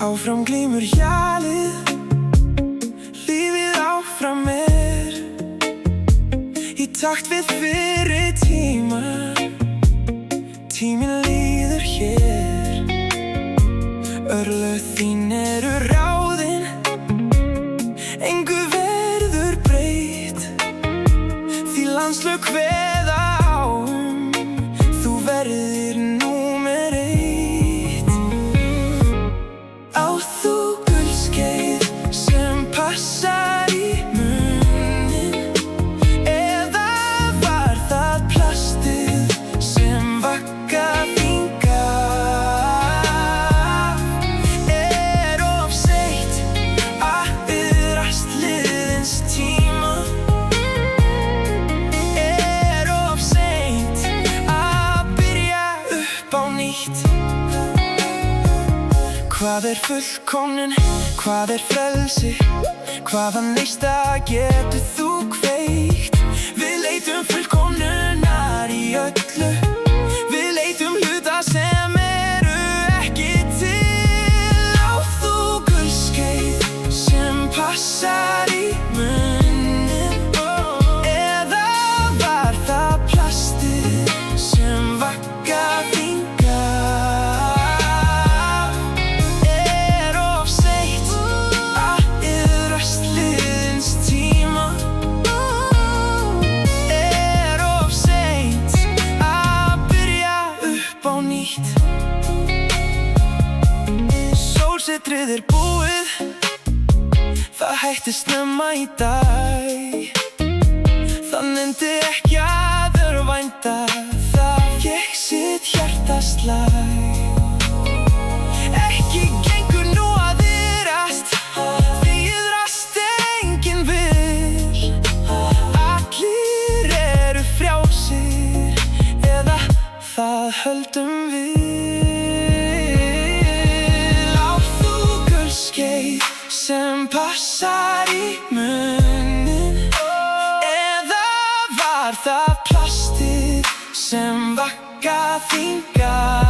Áfram glímur hjalið, lífið áfram í takt við fyrri tíma. Tíminn líður hér, örlög þín eru ráðin, engu verður breytt, því landslög kveða á þú verðir númer 1. Á þú gulskeið sem passar í munninn, eða var það plastið sem vagga þín gaf? Er of seint að iðrast liðins tíma? Er of seint að byrja upp á nýtt? Hvað er fullkomnun? Hvað er frelsi? Hvaða neista getur þú kveikt? Við leitum fullkomnunar í öllu, við leitum hluta sem eru ekki til. Á þú gulskeið sem passar í munninn, eða var það plastið sem vagga þín gaf? Er of seint að iðrast liðins tíma? Er of seint að byrja upp á nýtt? Sólsetrið er búið, það hætti snemma í dag. Það nefndi ekki að örvænta, það ég sitt hjartaslag. Ekki gengur nú að iðrast, því iðrast enginn vill. Allir eru frjálsir, eða það höldum við. Á þú gulskeið sem passar í munninn, eða var það plastið sem vagga þín gaf?